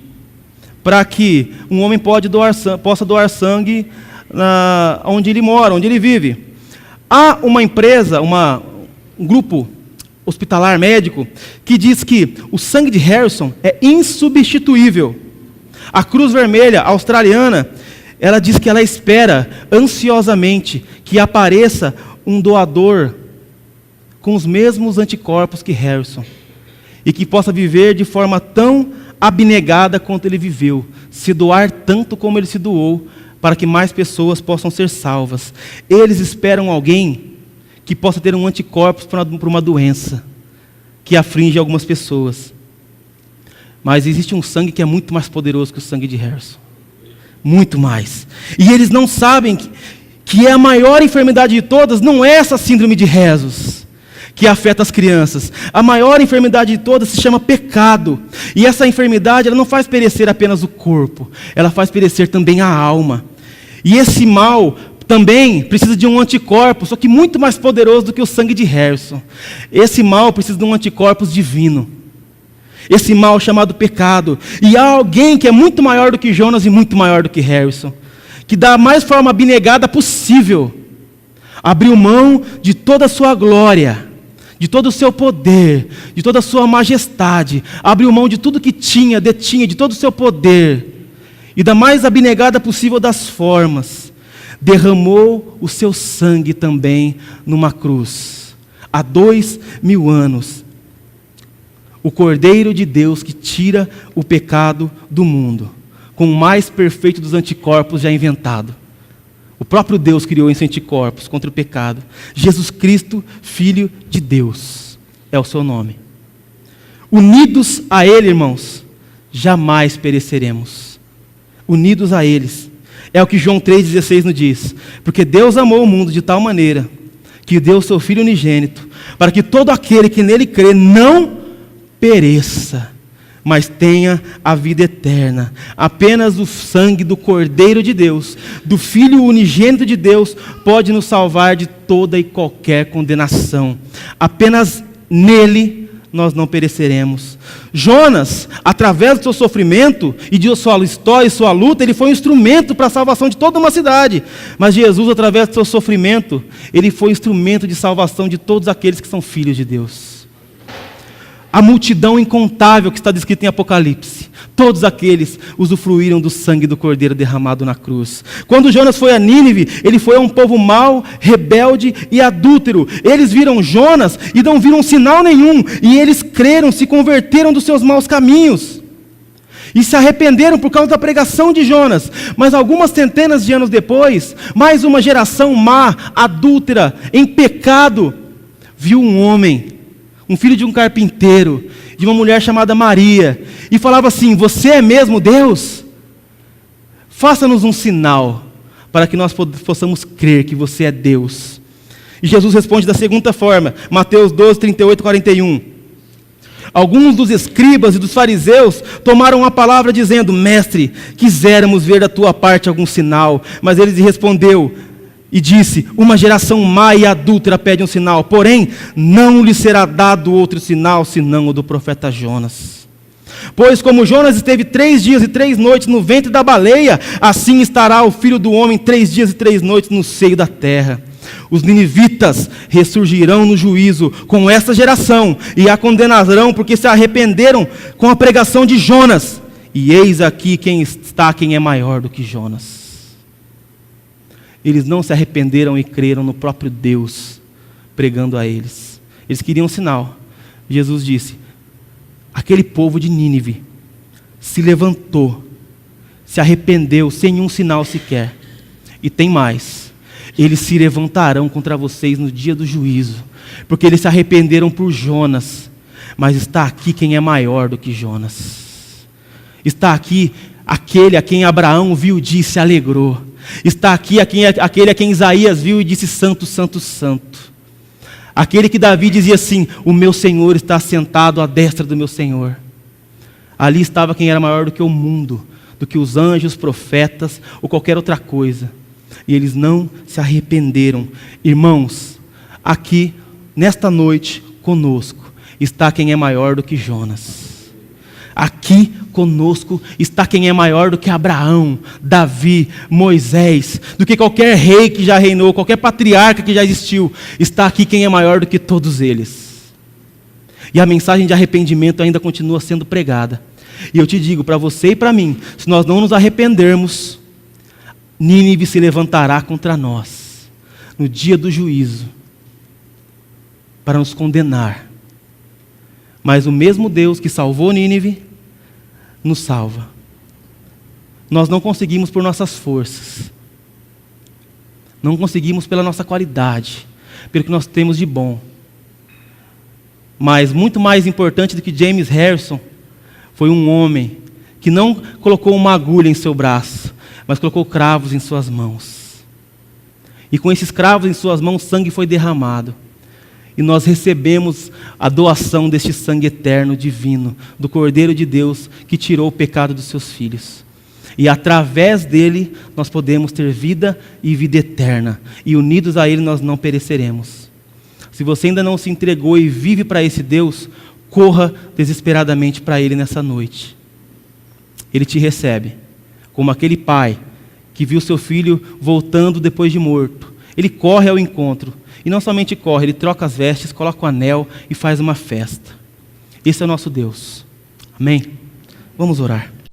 para que um homem possa doar sangue onde ele mora, onde ele vive. Há uma empresa, um grupo hospitalar médico, que diz que o sangue de Harrison é insubstituível. A Cruz Vermelha australiana, ela diz que ela espera ansiosamente que apareça um doador com os mesmos anticorpos que Harrison, e que possa viver de forma tão abnegada quanto ele viveu, se doar tanto como ele se doou, para que mais pessoas possam ser salvas. Eles esperam alguém que possa ter um anticorpos para uma doença que aflige algumas pessoas. Mas existe um sangue que é muito mais poderoso que o sangue de Harrison. Muito mais. E eles não sabem que a maior enfermidade de todas não é essa síndrome de Rhesus, que afeta as crianças. A maior enfermidade de todas se chama pecado. E essa enfermidade, ela não faz perecer apenas o corpo, ela faz perecer também a alma. E esse mal também precisa de um anticorpo, só que muito mais poderoso do que o sangue de Harrison. Esse mal precisa de um anticorpos divino. Esse mal chamado pecado. E há alguém que é muito maior do que Jonas e muito maior do que Harrison, que da mais forma abnegada possível, abriu mão de toda a sua glória, de todo o seu poder, de toda a sua majestade, abriu mão de tudo que tinha, detinha, de todo o seu poder, e da mais abnegada possível das formas, derramou o seu sangue também numa cruz, há 2000 anos, o Cordeiro de Deus que tira o pecado do mundo, com o mais perfeito dos anticorpos já inventado. O próprio Deus criou esses anticorpos contra o pecado. Jesus Cristo, Filho de Deus, é o seu nome. Unidos a Ele, irmãos, jamais pereceremos. Unidos a eles. É o que João 3,16 nos diz. Porque Deus amou o mundo de tal maneira que deu o seu Filho unigênito, para que todo aquele que nele crê não pereça, mas tenha a vida eterna. Apenas o sangue do Cordeiro de Deus, do Filho unigênito de Deus, pode nos salvar de toda e qualquer condenação. Apenas nele nós não pereceremos. Jonas, através do seu sofrimento e de sua história e sua luta, ele foi um instrumento para a salvação de toda uma cidade. Mas Jesus, através do seu sofrimento, ele foi instrumento de salvação de todos aqueles que são filhos de Deus. A multidão incontável que está descrita em Apocalipse, todos aqueles usufruíram do sangue do Cordeiro derramado na cruz. Quando Jonas foi a Nínive, ele foi a um povo mau, rebelde e adúltero. Eles viram Jonas e não viram sinal nenhum, e eles creram, se converteram dos seus maus caminhos. E se arrependeram por causa da pregação de Jonas. Mas algumas centenas de anos depois, mais uma geração má, adúltera, em pecado, viu um homem, um filho de um carpinteiro, de uma mulher chamada Maria, e falava assim: você é mesmo Deus? Faça-nos um sinal, para que nós possamos crer que você é Deus. E Jesus responde da seguinte forma, Mateus 12, 38 e 41. Alguns dos escribas e dos fariseus tomaram a palavra dizendo: mestre, quiséramos ver da tua parte algum sinal. Mas ele lhe respondeu e disse: uma geração má e adúltera pede um sinal, porém não lhe será dado outro sinal, senão o do profeta Jonas. Pois como Jonas esteve 3 dias e 3 noites no ventre da baleia, assim estará o Filho do Homem 3 dias e 3 noites no seio da terra. Os ninivitas ressurgirão no juízo com esta geração, e a condenarão porque se arrependeram com a pregação de Jonas. E eis aqui quem é maior do que Jonas. Eles não se arrependeram e creram no próprio Deus, pregando a eles. Eles queriam um sinal. Jesus disse: aquele povo de Nínive se levantou, se arrependeu sem um sinal sequer. E tem mais: eles se levantarão contra vocês no dia do juízo, porque eles se arrependeram por Jonas. Mas está aqui quem é maior do que Jonas. Está aqui aquele a quem Abraão viu e disse, se alegrou. Está aqui aquele a quem Isaías viu e disse: santo, santo, santo. Aquele que Davi dizia assim: o meu Senhor está sentado à destra do meu Senhor. Ali estava quem era maior do que o mundo, do que os anjos, profetas ou qualquer outra coisa. E eles não se arrependeram. Irmãos, aqui, nesta noite, conosco, está quem é maior do que Jonas. Aqui conosco está quem é maior do que Abraão, Davi, Moisés, do que qualquer rei que já reinou, qualquer patriarca que já existiu. Está aqui quem é maior do que todos eles. E a mensagem de arrependimento ainda continua sendo pregada. E eu te digo, para você e para mim, se nós não nos arrependermos, Nínive se levantará contra nós, no dia do juízo, para nos condenar. Mas o mesmo Deus que salvou Nínive, nos salva. Nós não conseguimos por nossas forças. Não conseguimos pela nossa qualidade, pelo que nós temos de bom. Mas muito mais importante do que James Harrison foi um homem que não colocou uma agulha em seu braço, mas colocou cravos em suas mãos. E com esses cravos em suas mãos, sangue foi derramado. E nós recebemos a doação deste sangue eterno, divino, do Cordeiro de Deus, que tirou o pecado dos seus filhos. E através dele, nós podemos ter vida e vida eterna. E unidos a ele, nós não pereceremos. Se você ainda não se entregou e vive para esse Deus, corra desesperadamente para ele nessa noite. Ele te recebe, como aquele pai que viu seu filho voltando depois de morto. Ele corre ao encontro. E não somente corre, ele troca as vestes, coloca o anel e faz uma festa. Esse é o nosso Deus. Amém? Vamos orar.